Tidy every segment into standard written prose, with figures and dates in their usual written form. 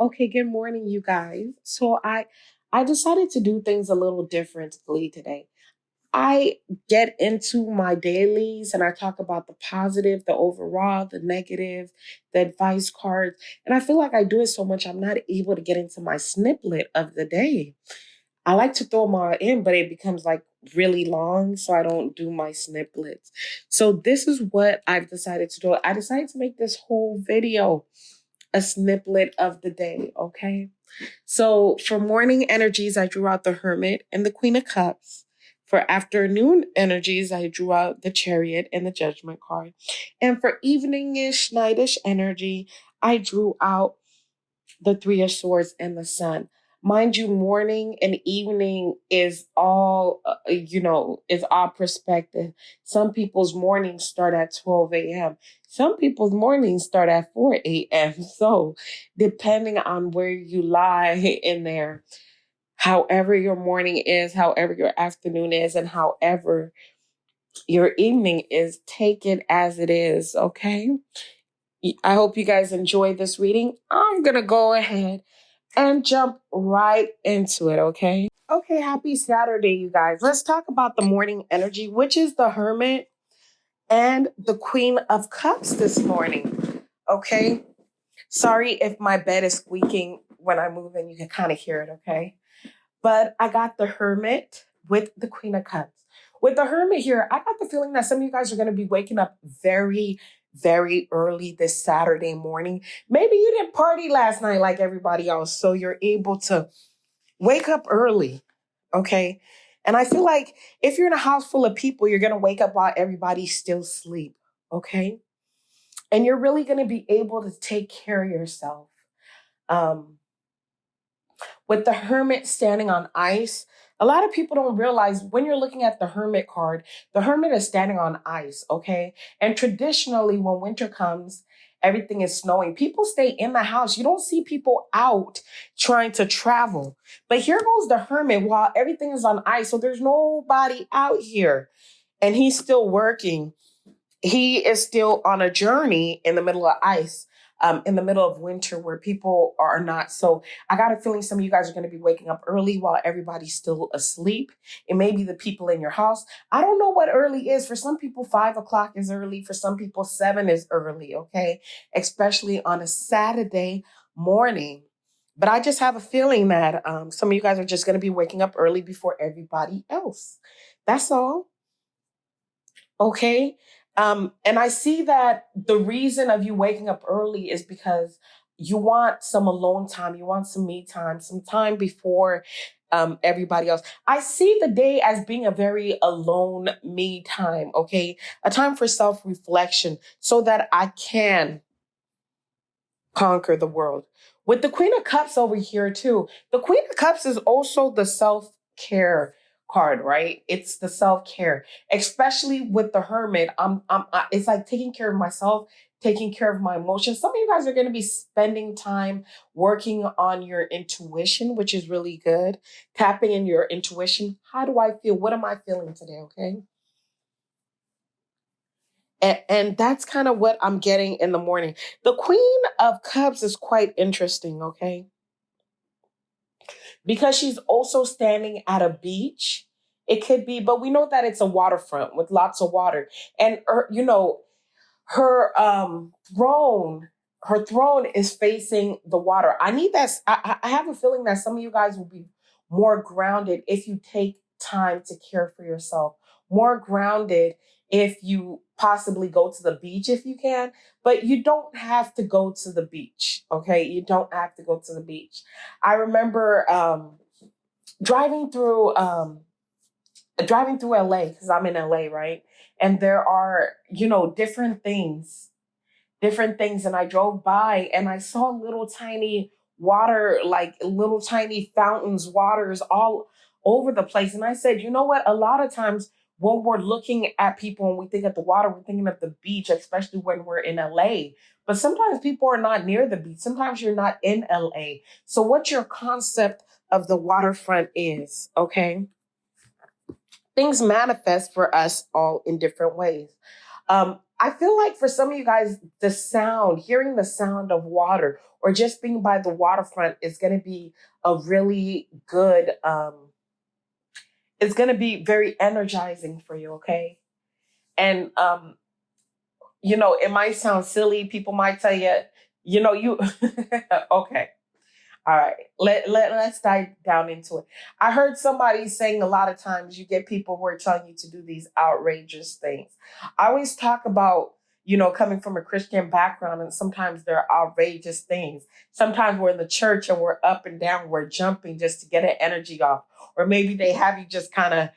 Okay, good morning, you guys. So I decided to do things a little differently today. I get into my dailies and I talk about the positive, the overall, the negative, the advice cards. And I feel like I do it so much I'm not able to get into my sniplet of the day. I like to throw them all in, but it becomes like really long, so I don't do my snippets. So this is what I've decided to do. I decided to make this whole video a sniplet of the day, okay? So for morning energies, I drew out the Hermit and the Queen of Cups. For afternoon energies, I drew out the Chariot and the Judgment card. And for evening-ish, nightish energy, I drew out the Three of Swords and the Sun. Mind you, morning and evening is all, is all perspective. Some people's mornings start at 12 a.m. Some people's mornings start at 4 a.m. So, depending on where you lie in there, however your morning is, however your afternoon is, and however your evening is, take it as it is, okay? I hope you guys enjoy this reading. I'm going to go ahead and jump right into it, okay? Okay, happy Saturday, you guys. Let's talk about the morning energy, which is the Hermit and the Queen of Cups this morning, okay? Sorry if my bed is squeaking when I move and you can kind of hear it, okay? But I got the Hermit with the Queen of Cups. With the Hermit here, I got the feeling that some of you guys are going to be waking up very, very early this Saturday morning. Maybe you didn't party last night like everybody else, so you're able to wake up early, okay? And I feel like if you're in a house full of people, you're going to wake up while everybody's still asleep, okay? And you're really going to be able to take care of yourself. Um, with the Hermit standing on ice, a lot of people don't realize when you're looking at the Hermit card, the Hermit is standing on ice, okay? And traditionally, when winter comes, everything is snowing. People stay in the house. You don't see people out trying to travel. But here goes the Hermit while everything is on ice. So there's nobody out here. And he's still working. He is still on a journey in the middle of ice, in the middle of winter where people are not. So I got a feeling some of you guys are going to be waking up early while everybody's still asleep. It may be the people in your house. I don't know what early is. For some people, 5 o'clock is early. For some people, 7 is early, okay? Especially on a Saturday morning. But I just have a feeling that some of you guys are just going to be waking up early before everybody else. That's all. Okay. And I see that the reason of you waking up early is because you want some alone time, you want some me time, some time before everybody else. I see the day as being a very alone me time, okay? A time for self reflection so that I can conquer the world. With the Queen of Cups over here, too, the Queen of Cups is also the self care card, right? It's the self care, especially with the Hermit. It's like taking care of myself, taking care of my emotions. Some of you guys are going to be spending time working on your intuition, which is really good. Tapping in your intuition. How do I feel? What am I feeling today? Okay. And that's kind of what I'm getting in the morning. The Queen of Cups is quite interesting, okay? Because she's also standing at a beach. It could be, but we know that it's a waterfront with lots of water. And her her throne is facing the water. I need that. I have a feeling that some of you guys will be more grounded if you take time to care for yourself, more grounded if you possibly go to the beach if you can, but you don't have to go to the beach. Okay. You don't have to go to the beach. I remember driving through driving through LA because I'm in LA, right? And there are, different things. And I drove by and I saw little tiny water, like little tiny fountains, waters all over the place. And I said, you know what? A lot of times when we're looking at people and we think of the water, we're thinking of the beach, especially when we're in LA. But sometimes people are not near the beach. Sometimes you're not in LA. So what your concept of the waterfront is, okay? Things manifest for us all in different ways. I feel like for some of you guys, the sound, hearing the sound of water or just being by the waterfront is going to be a really good, it's going to be very energizing for you, okay? And, it might sound silly. People might tell you, you, okay. All right, let's dive down into it. I heard somebody saying a lot of times you get people who are telling you to do these outrageous things. I always talk about, coming from a Christian background, and sometimes there are outrageous things. Sometimes we're in the church and we're up and down, we're jumping just to get an energy off. Or maybe they have you just kind of,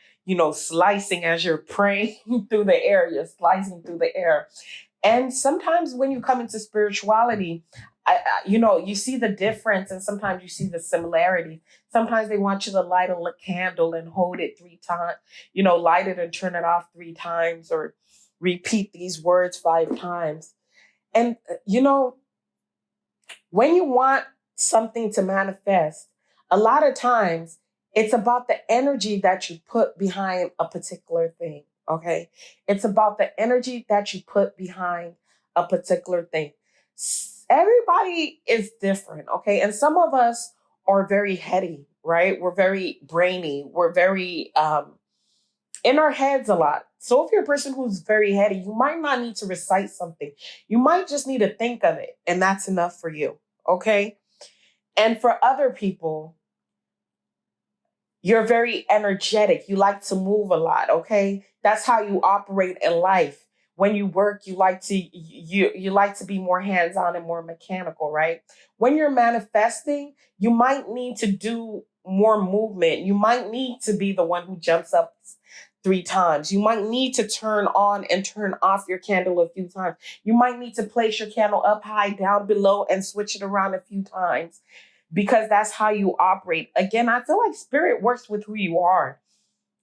slicing as you're praying through the air, you're slicing through the air. And sometimes when you come into spirituality, you see the difference and sometimes you see the similarity. Sometimes they want you to light a candle and hold it 3 times, light it and turn it off 3 times or repeat these words 5 times. And, when you want something to manifest, a lot of times it's about the energy that you put behind a particular thing. Okay. It's about the energy that you put behind a particular thing. Everybody is different. Okay. And some of us are very heady, right? We're very brainy. We're very, in our heads a lot. So if you're a person who's very heady, you might not need to recite something. You might just need to think of it, and that's enough for you. Okay. And for other people, you're very energetic. You like to move a lot. Okay. That's how you operate in life. When you work, you like to be more hands-on and more mechanical, right? When you're manifesting, you might need to do more movement. You might need to be the one who jumps up 3 times. You might need to turn on and turn off your candle a few times. You might need to place your candle up high, down below, and switch it around a few times because that's how you operate. Again, I feel like spirit works with who you are,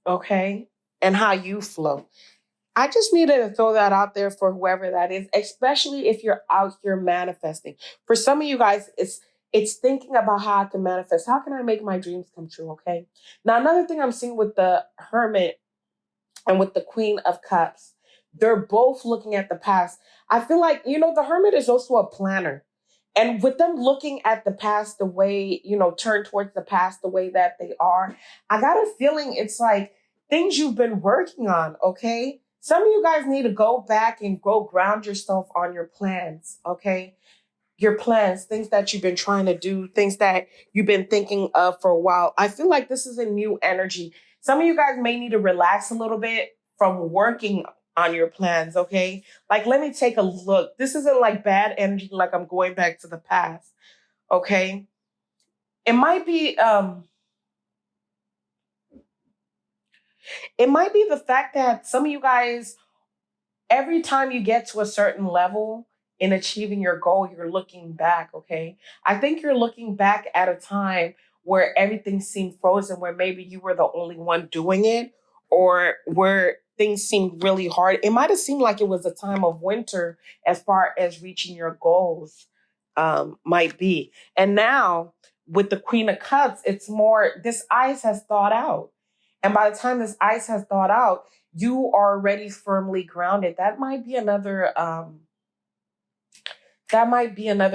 okay? And how you flow. I just needed to throw that out there for whoever that is, especially if you're out here manifesting. For some of you guys, it's thinking about how I can manifest. How can I make my dreams come true, okay? Now, another thing I'm seeing with the Hermit and with the Queen of Cups, they're both looking at the past. I feel like, the Hermit is also a planner. And with them looking at the past the way, turn towards the past the way that they are, I got a feeling it's like things you've been working on, okay? Some of you guys need to go back and go ground yourself on your plans, okay? Your plans, things that you've been trying to do, things that you've been thinking of for a while. I feel like this is a new energy. Some of you guys may need to relax a little bit from working on your plans, okay? Like, let me take a look. This isn't like bad energy, like I'm going back to the past, okay? It might be, the fact that some of you guys, every time you get to a certain level in achieving your goal, you're looking back, okay? I think you're looking back at a time where everything seemed frozen, where maybe you were the only one doing it, or where things seemed really hard. It might have seemed like it was a time of winter as far as reaching your goals might be. And now with the Queen of Cups, it's more this ice has thawed out. And by the time this ice has thawed out, you are already firmly grounded. That might be another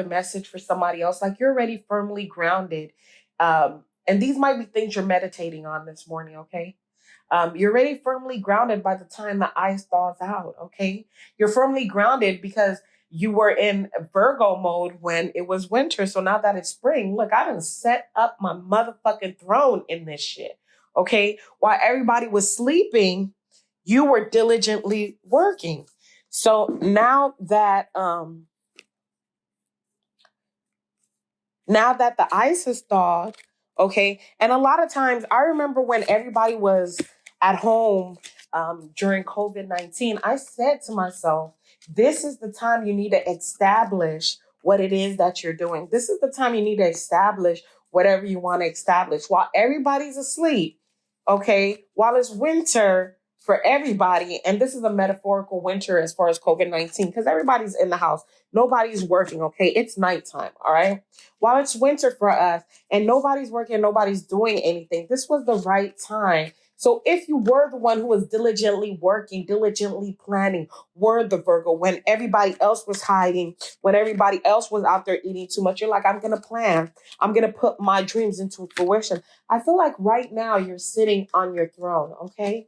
message for somebody else. Like you're already firmly grounded. And these might be things you're meditating on this morning, okay? You're already firmly grounded by the time the ice thaws out, okay? You're firmly grounded because you were in Virgo mode when it was winter. So now that it's spring, look, I done set up my motherfucking throne in this shit, okay? While everybody was sleeping, you were diligently working. So now that the ice is thawed, okay, and a lot of times I remember when everybody was at home during COVID-19, I said to myself, this is the time you need to establish what it is that you're doing. This is the time you need to establish whatever you want to establish while everybody's asleep, okay, while it's winter for everybody. And this is a metaphorical winter as far as COVID-19 because everybody's in the house. Nobody's working, okay? It's nighttime, all right? While it's winter for us and nobody's working, nobody's doing anything, this was the right time So if you were the one who was diligently working, diligently planning, were the Virgo when everybody else was hiding, when everybody else was out there eating too much, you're like, I'm going to plan. I'm going to put my dreams into fruition. I feel like right now you're sitting on your throne, okay?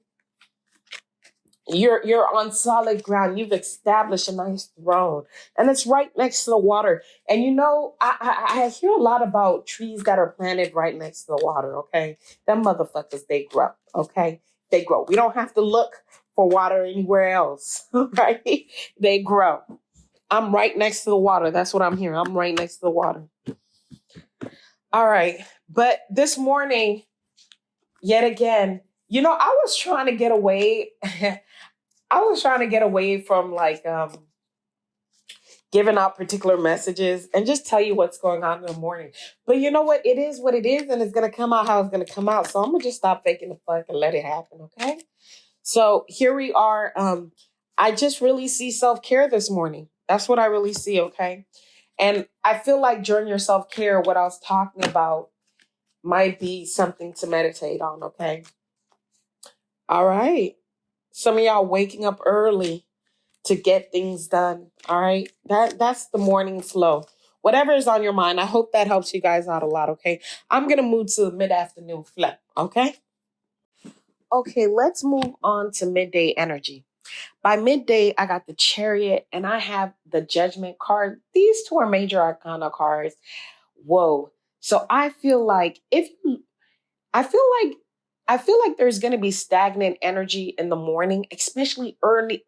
You're on solid ground. You've established a nice throne, and it's right next to the water. And I hear a lot about trees that are planted right next to the water. Okay, them motherfuckers, they grow. Okay, they grow. We don't have to look for water anywhere else. Right? They grow. I'm right next to the water. That's what I'm hearing. I'm right next to the water. All right, but this morning, yet again, I was trying to get away. I was trying to get away from like giving out particular messages and just tell you what's going on in the morning. But you know what it is, and it's gonna come out how it's gonna come out. So I'm gonna just stop faking the fuck and let it happen, okay? So here we are. I just really see self-care this morning. That's what I really see, okay? And I feel like during your self-care, what I was talking about might be something to meditate on, okay? All right. Some of y'all waking up early to get things done. All right. That's the morning flow. Whatever is on your mind, I hope that helps you guys out a lot. Okay. I'm gonna move to the mid-afternoon flow. Okay. Okay, let's move on to midday energy. By midday, I got the Chariot and I have the Judgment card. These two are major arcana cards. Whoa. So I feel like I feel like there's going to be stagnant energy in the morning, especially early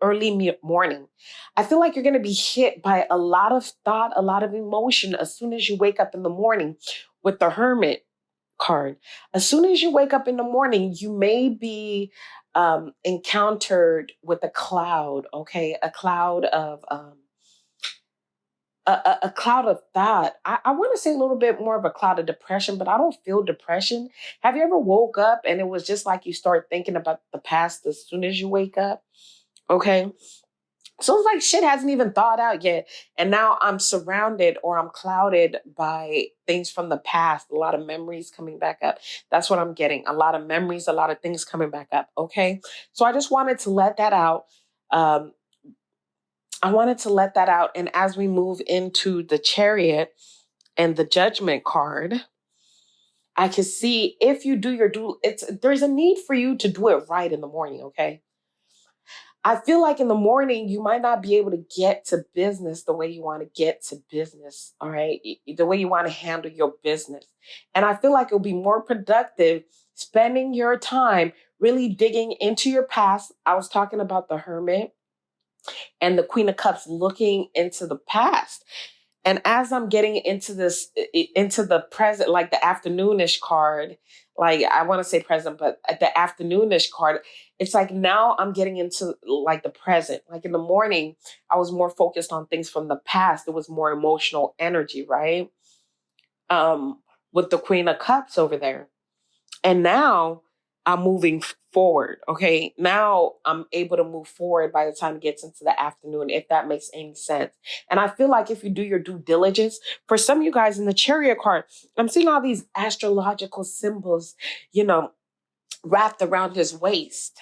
morning. I feel like you're going to be hit by a lot of thought, a lot of emotion as soon as you wake up in the morning with the Hermit card. As soon as you wake up in the morning, you may be encountered with a cloud, okay? A cloud of a cloud of thought. I want to say a little bit more of a cloud of depression, but I don't feel depression. Have you ever woke up and it was just like you start thinking about the past as soon as you wake up? Okay. So it's like shit hasn't even thawed out yet. And now I'm surrounded or I'm clouded by things from the past, a lot of memories coming back up. That's what I'm getting. A lot of memories, a lot of things coming back up. Okay. So I just wanted to let that out. Um, I wanted to let that out. And as we move into the Chariot and the Judgment card, I can see if you do there's a need for you to do it right in the morning, okay? I feel like in the morning you might not be able to get to business the way you want to get to business, all right? The way you want to handle your business. And I feel like it'll be more productive spending your time really digging into your past. I was talking about the Hermit and the Queen of Cups looking into the past. And as I'm getting into into the present, like the afternoonish card, like I want to say present, but at the afternoonish card, it's like now I'm getting into like the present. Like in the morning, I was more focused on things from the past. It was more emotional energy, right? With the Queen of Cups over there. And now I'm moving forward. Okay. Now I'm able to move forward by the time it gets into the afternoon, if that makes any sense. And I feel like if you do your due diligence, for some of you guys in the Chariot card, I'm seeing all these astrological symbols, you know, wrapped around his waist.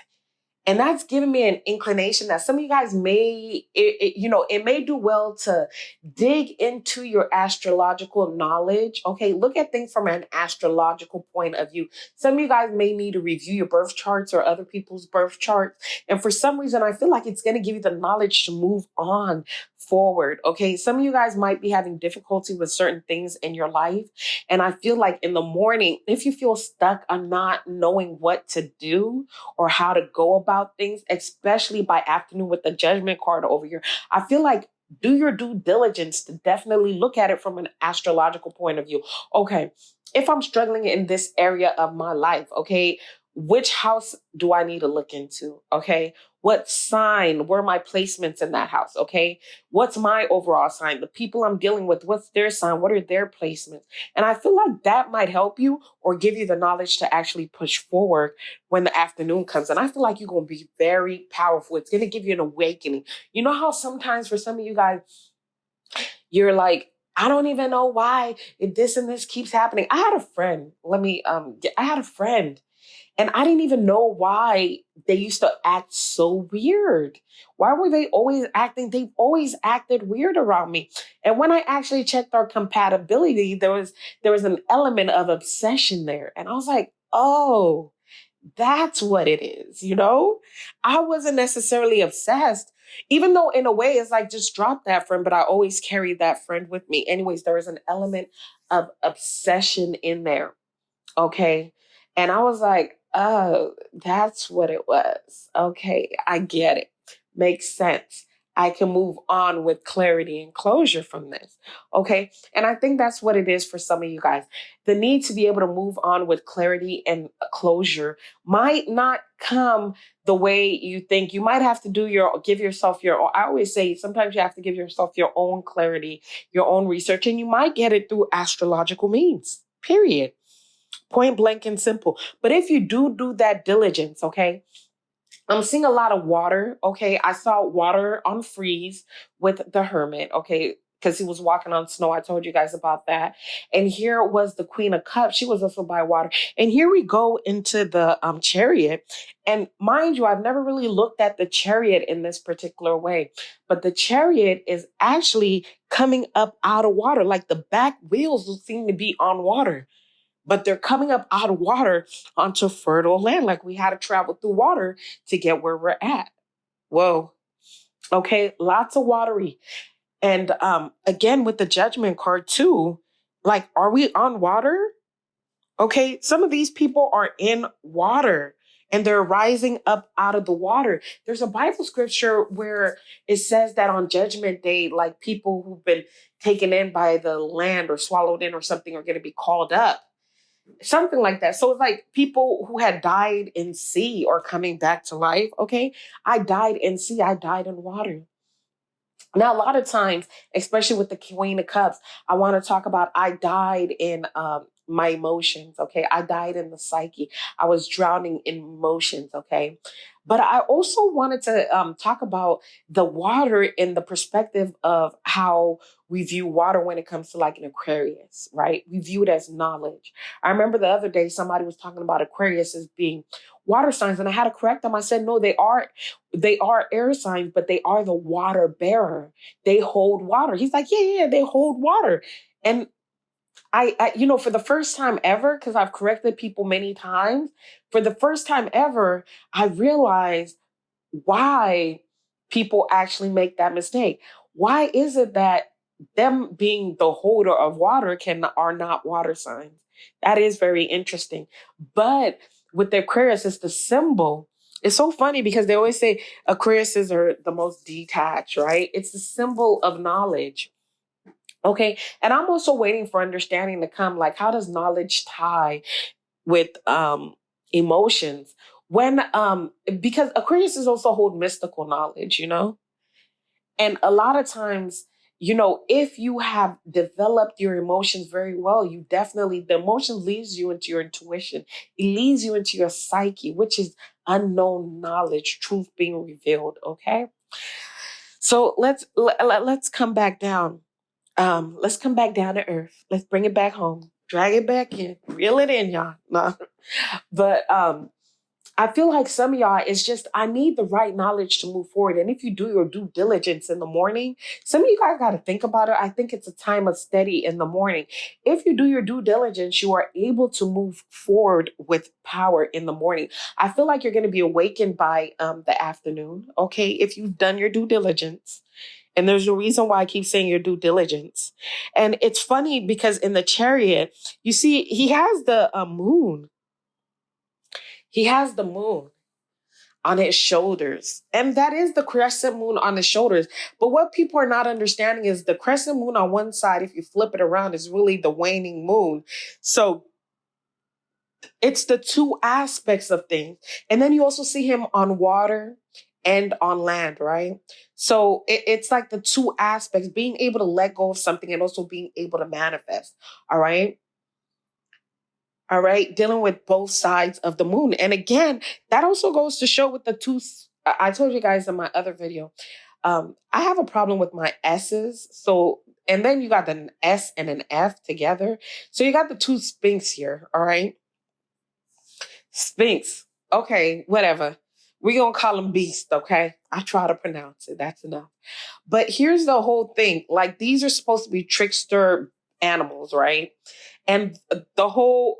And that's given me an inclination that some of you guys it may do well to dig into your astrological knowledge. Okay, look at things from an astrological point of view. Some of you guys may need to review your birth charts or other people's birth charts. And for some reason, I feel like it's going to give you the knowledge to move on forward. Okay, some of you guys might be having difficulty with certain things in your life. And I feel like in the morning, if you feel stuck on not knowing what to do, or how to go about things, especially by afternoon with the Judgment card over here. I feel like do your due diligence to definitely look at it from an astrological point of view. Okay, if I'm struggling in this area of my life, okay, which house do I need to look into? Okay, what sign, where are my placements in that house? Okay, what's my overall sign? The people I'm dealing with, what's their sign? What are their placements? And I feel like that might help you or give you the knowledge to actually push forward when the afternoon comes. And I feel like you're going to be very powerful. It's going to give you an awakening. You know how sometimes for some of you guys, you're like, I don't even know why this and this keeps happening. I had a friend. I had a friend And I didn't even know why they used to act so weird. Why were they always acting? They've always acted weird around me. And when I actually checked our compatibility, there was an element of obsession there. And I was like, oh, that's what it is, you know? I wasn't necessarily obsessed, even though in a way it's like just drop that friend, but I always carried that friend with me. Anyways, there was an element of obsession in there. Okay. And I was like, oh, that's what it was. Okay. I get it. Makes sense. I can move on with clarity and closure from this. Okay. And I think that's what it is for some of you guys. The need to be able to move on with clarity and closure might not come the way you think. You might have to give yourself I always say sometimes you have to give yourself your own clarity, your own research, and you might get it through astrological means, period. Point blank and simple. But if you do that diligence, okay, I'm seeing a lot of water. Okay. I saw water on freeze with the hermit. Okay. Because he was walking on snow. I told you guys about that. And here was the Queen of Cups. She was also by water. And here we go into the chariot. And mind you, I've never really looked at the chariot in this particular way. But the chariot is actually coming up out of water. Like the back wheels seem to be on water, but they're coming up out of water onto fertile land. Like we had to travel through water to get where we're at. Whoa. Okay. Lots of watery. And again, with the judgment card too, like, are we on water? Okay. Some of these people are in water and they're rising up out of the water. There's a Bible scripture where it says that on judgment day, like people who've been taken in by the land or swallowed in or something are going to be called up. Something like that. So it's like people who had died in sea or coming back to life. Okay. I died in sea. I died in water. Now, a lot of times, especially with the Queen of Cups, I want to talk about I died in my emotions. Okay. I died in the psyche. I was drowning in emotions. Okay. But I also wanted to talk about the water in the perspective of how we view water when it comes to like an Aquarius, right? We view it as knowledge. I remember the other day somebody was talking about Aquarius as being water signs, and I had to correct them. I said, no, they are air signs, but they are the water bearer. They hold water. He's like, yeah, they hold water. And for the first time ever, because I've corrected people many times, for the first time ever, I realized why people actually make that mistake. Why is it that them being the holder of water are not water signs? That is very interesting. But with the Aquarius, it's the symbol. It's so funny because they always say Aquariuses are the most detached, right? It's the symbol of knowledge. Okay. And I'm also waiting for understanding to come. Like, how does knowledge tie with emotions? When because Aquarius is also hold mystical knowledge, and a lot of times, if you have developed your emotions very well, the emotion leads you into your intuition. It leads you into your psyche, which is unknown knowledge, truth being revealed. Okay. So let's come back down. Let's come back down to earth. Let's bring it back home. Drag it back in. Reel it in, y'all. No. But I feel like some of y'all, it's just, I need the right knowledge to move forward. And if you do your due diligence in the morning, some of you guys got to think about it. I think it's a time of study in the morning. If you do your due diligence, you are able to move forward with power in the morning. I feel like you're going to be awakened by the afternoon. Okay. If you've done your due diligence. And there's a reason why I keep saying your due diligence. And it's funny because in the chariot, you see, he has the moon. He has the moon on his shoulders. And that is the crescent moon on his shoulders. But what people are not understanding is the crescent moon on one side, if you flip it around, is really the waning moon. So it's the two aspects of things. And then you also see him on water and on land, right? So it's like the two aspects, being able to let go of something and also being able to manifest. All right. All right. Dealing with both sides of the moon. And again, that also goes to show with the two. I told you guys in my other video, I have a problem with my S's. So, and then you got an S and an F together. So you got the two sphinx here. All right. Sphinx. Okay, whatever. We're going to call him Beast, okay? I try to pronounce it. That's enough. But here's the whole thing. Like, these are supposed to be trickster animals, right? And the whole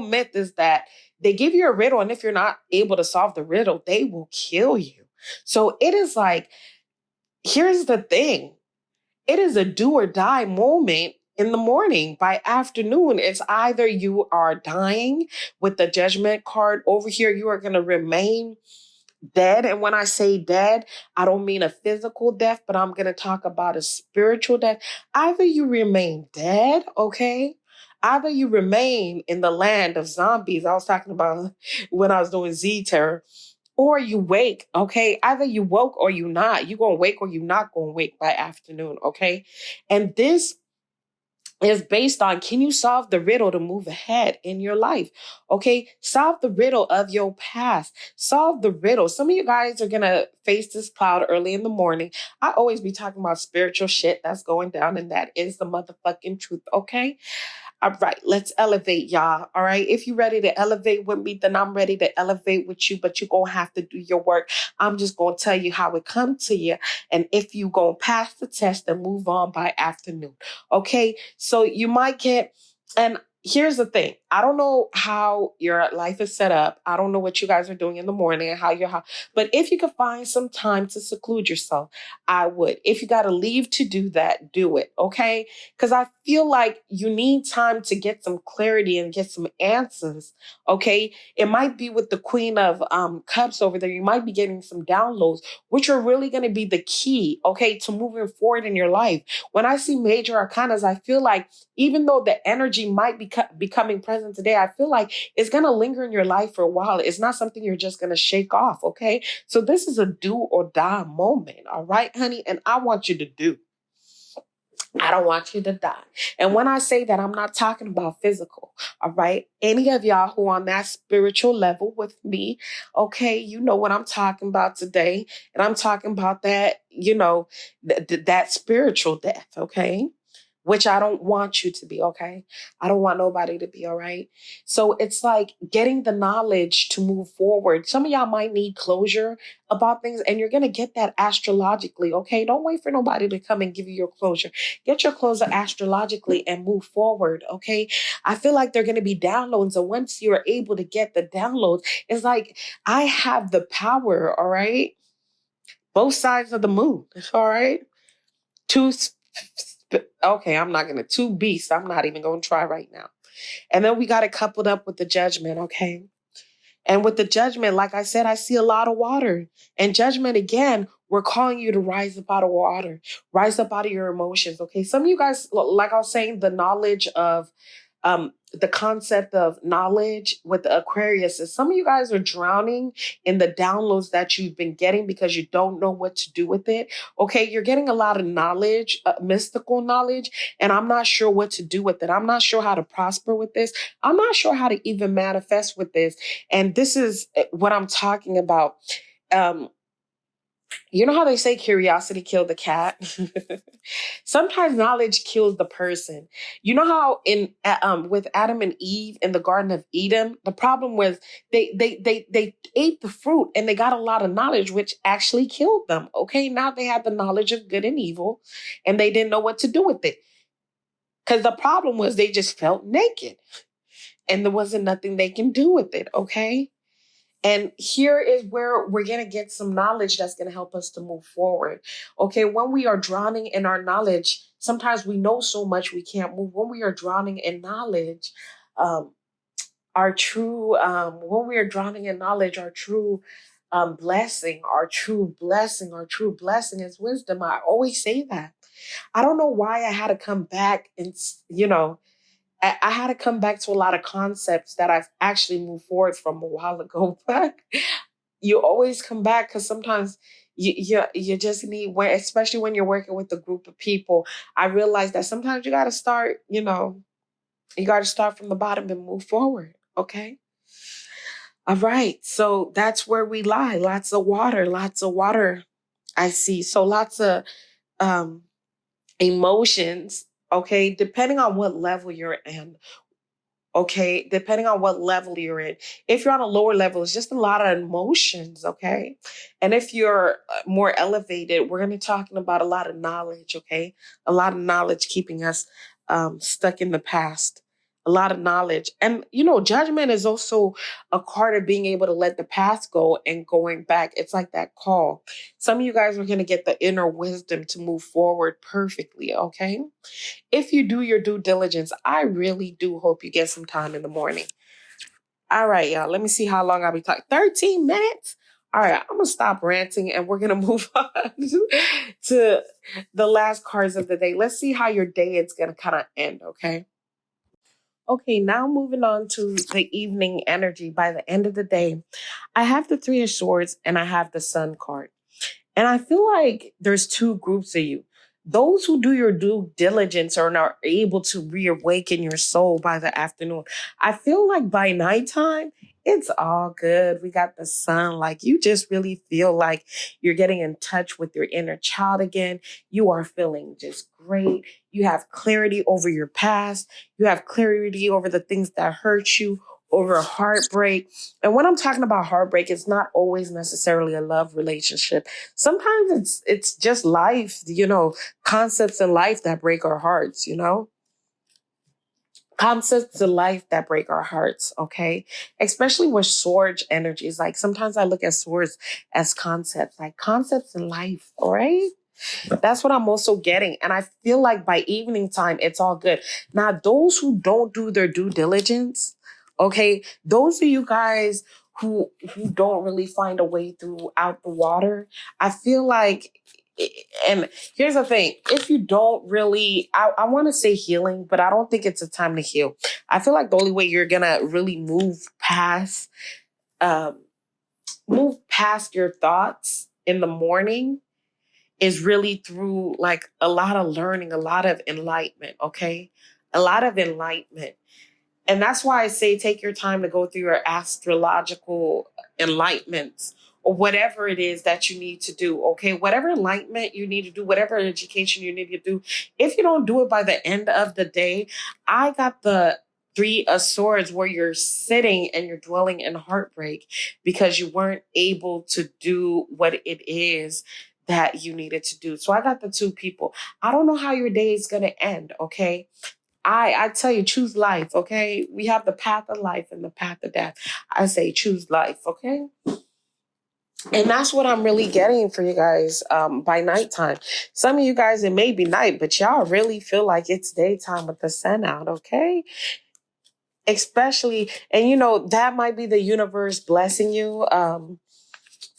myth is that they give you a riddle, and if you're not able to solve the riddle, they will kill you. So it is like, here's the thing. It is a do or die moment in the morning. By afternoon, it's either you are dying with the judgment card over here, you are going to remain dead. And when I say dead, I don't mean a physical death, but I'm going to talk about a spiritual death. Either you remain dead, okay? Either you remain in the land of zombies. I was talking about when I was doing Z Terror, or you wake, okay? Either you woke or you not. You gonna wake or you not gonna wake by afternoon, okay? And this is based on, can you solve the riddle to move ahead in your life? Okay, solve the riddle of your past. Solve the riddle. Some of you guys are gonna face this cloud early in the morning. I always be talking about spiritual shit that's going down, and that is the motherfucking truth, okay? All right, let's elevate, y'all. All right. If you're ready to elevate with me, then I'm ready to elevate with you, but you're going to have to do your work. I'm just going to tell you how it come to you. And if you going to pass the test and move on by afternoon. Okay. So you might get, and here's the thing. I don't know how your life is set up. I don't know what you guys are doing in the morning and but if you could find some time to seclude yourself, I would. If you got to leave to do that, do it. Okay. Because I feel like you need time to get some clarity and get some answers. Okay. It might be with the Queen of Cups over there. You might be getting some downloads, which are really going to be the key, okay, to moving forward in your life. When I see major arcanas, I feel like even though the energy might be becoming present today, I feel like it's going to linger in your life for a while. It's not something you're just going to shake off. Okay. So this is a do or die moment. All right, honey. And I want you to do. I don't want you to die. And when I say that, I'm not talking about physical. All right. Any of y'all who on that spiritual level with me, okay, you know what I'm talking about today. And I'm talking about that, that spiritual death. Okay. Which I don't want you to be, okay? I don't want nobody to be, all right? So it's like getting the knowledge to move forward. Some of y'all might need closure about things, and you're going to get that astrologically, okay? Don't wait for nobody to come and give you your closure. Get your closure astrologically and move forward, okay? I feel like they're going to be downloads, and once you're able to get the downloads, it's like I have the power, all right? Both sides of the moon, all right? Two Okay, I'm not gonna two beasts. I'm not even gonna try right now. And then we got it coupled up with the judgment, okay? And with the judgment, like I said, I see a lot of water. And judgment again, we're calling you to rise up out of water, rise up out of your emotions. Okay. Some of you guys, like I was saying, the concept of knowledge with the Aquarius is some of you guys are drowning in the downloads that you've been getting because you don't know what to do with it. Okay, you're getting a lot of knowledge, mystical knowledge, and I'm not sure what to do with it. I'm not sure how to prosper with this. I'm not sure how to even manifest with this. And this is what I'm talking about. Um, you know how they say curiosity killed the cat? Sometimes knowledge kills the person. You know how in with Adam and Eve in the Garden of Eden, the problem was they ate the fruit and they got a lot of knowledge, which actually killed them. Okay, now they had the knowledge of good and evil, and they didn't know what to do with it. Because the problem was they just felt naked, and there wasn't nothing they can do with it. Okay. And here is where we're going to get some knowledge that's going to help us to move forward. Okay. When we are drowning in our knowledge, sometimes we know so much we can't move. When we are drowning in knowledge, um, when we are drowning in knowledge, our true our true blessing is wisdom. I always say that. I don't know why I had to come back and, I had to come back to a lot of concepts that I've actually moved forward from a while ago. But you always come back because sometimes you just need, especially when you're working with a group of people. I realize that sometimes you got to start, you got to start from the bottom and move forward. Okay. All right. So that's where we lie. Lots of water, lots of water. I see. So lots of um, emotions. Okay. Depending on what level you're in. Okay, depending on what level you're in. If you're on a lower level, it's just a lot of emotions, okay? And if you're more elevated, we're going to be talking about a lot of knowledge, okay? A lot of knowledge keeping us stuck in the past. A lot of knowledge. And, judgment is also a part of being able to let the past go and going back. It's like that call. Some of you guys are going to get the inner wisdom to move forward perfectly, okay? If you do your due diligence, I really do hope you get some time in the morning. All right, y'all. Let me see how long I'll be talking. 13 minutes? All right, I'm going to stop ranting and we're going to move on to the last cards of the day. Let's see how your day is going to kind of end, okay? Okay, now moving on to the evening energy. By the end of the day, I have the Three of Swords and I have the Sun card. And I feel like there's two groups of you. Those who do your due diligence and are able to reawaken your soul by the afternoon. I feel like by nighttime, it's all good. We got the sun. Like you just really feel like you're getting in touch with your inner child again. You are feeling just great. You have clarity over your past. You have clarity over the things that hurt you, over heartbreak. And when I'm talking about heartbreak, it's not always necessarily a love relationship. Sometimes it's just life, concepts in life that break our hearts, concepts in life that break our hearts, okay? Especially with sword energies. Like sometimes I look at swords as concepts, like concepts in life, all right? That's what I'm also getting. And I feel like by evening time, it's all good. Now, those who don't do their due diligence, okay, those of you guys who don't really find a way throughout the water, I feel like, and here's the thing, if you don't really, I want to say healing, but I don't think it's a time to heal. I feel like the only way you're going to really um, move past your thoughts in the morning is really through like a lot of learning, a lot of enlightenment, okay? A lot of enlightenment. And that's why I say take your time to go through your astrological enlightenments or whatever it is that you need to do, okay? Whatever enlightenment you need to do, whatever education you need to do, if you don't do it by the end of the day, I got the Three of Swords where you're sitting and you're dwelling in heartbreak because you weren't able to do what it is that you needed to do. So I got the two people. I don't know how your day is going to end, okay? I tell you, choose life, okay? We have the path of life and the path of death. I say choose life, okay? And that's what I'm really getting for you guys by nighttime. Some of you guys, it may be night, but y'all really feel like it's daytime with the sun out, okay? Especially, and that might be the universe blessing you.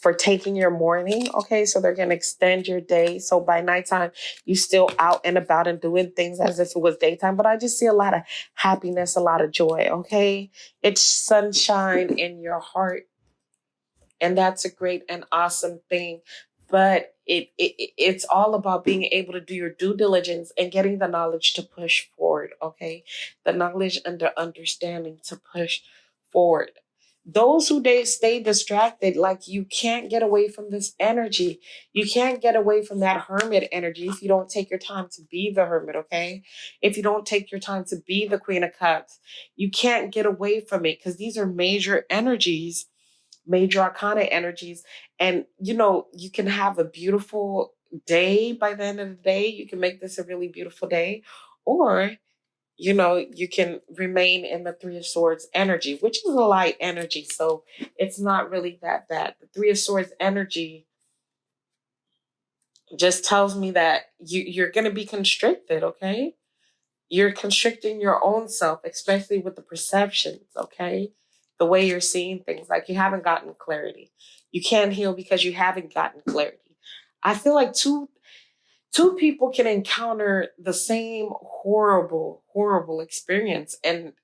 For taking your morning. Okay, so they're going to extend your day. So by nighttime, you still out and about and doing things as if it was daytime. But I just see a lot of happiness, a lot of joy. Okay, it's sunshine in your heart. And that's a great and awesome thing. But it's all about being able to do your due diligence and getting the knowledge to push forward. Okay, the knowledge and the understanding to push forward. Those who they stay distracted, like you can't get away from this energy. You can't get away from that hermit energy if you don't take your time to be the hermit, okay? If you don't take your time to be the Queen of Cups, you can't get away from it because these are major energies, major arcana energies. And, you can have a beautiful day by the end of the day. You can make this a really beautiful day. Or you can remain in the Three of Swords energy, which is a light energy. So it's not really that bad. The Three of Swords energy just tells me that you're going to be constricted, okay? You're constricting your own self, especially with the perceptions, okay? The way you're seeing things, like you haven't gotten clarity. You can't heal because you haven't gotten clarity. I feel like two people can encounter the same horrible, horrible experience and,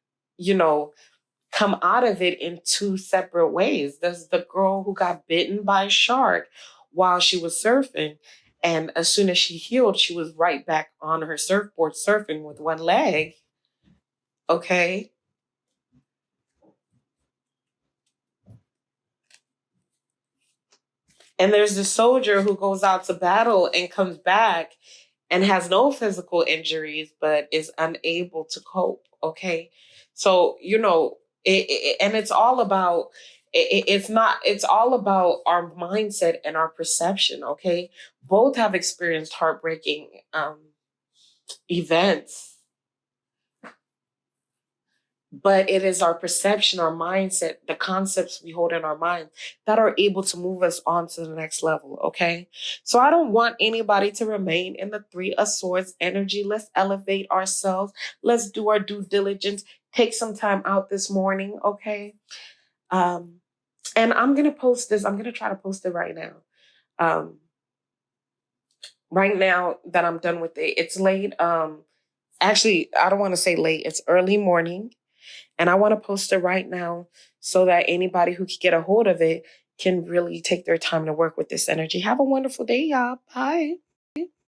come out of it in two separate ways. There's the girl who got bitten by a shark while she was surfing. And as soon as she healed, she was right back on her surfboard surfing with one leg. Okay. And there's the soldier who goes out to battle and comes back and has no physical injuries, but is unable to cope. Okay. So, and it's all about, it's not, it's all about our mindset and our perception. Okay. Both have experienced heartbreaking events, but it is our perception, our mindset, the concepts we hold in our mind that are able to move us on to the next level. Okay. So I don't want anybody to remain in the Three of Swords energy. Let's elevate ourselves. Let's do our due diligence. Take some time out this morning. Okay. Um, and I'm going to post this. I'm going to try to post it right now. Right now that I'm done with it, it's late. Actually, I don't want to say late. It's early morning. And I want to post it right now so that anybody who can get a hold of it can really take their time to work with this energy. Have a wonderful day, y'all. Bye.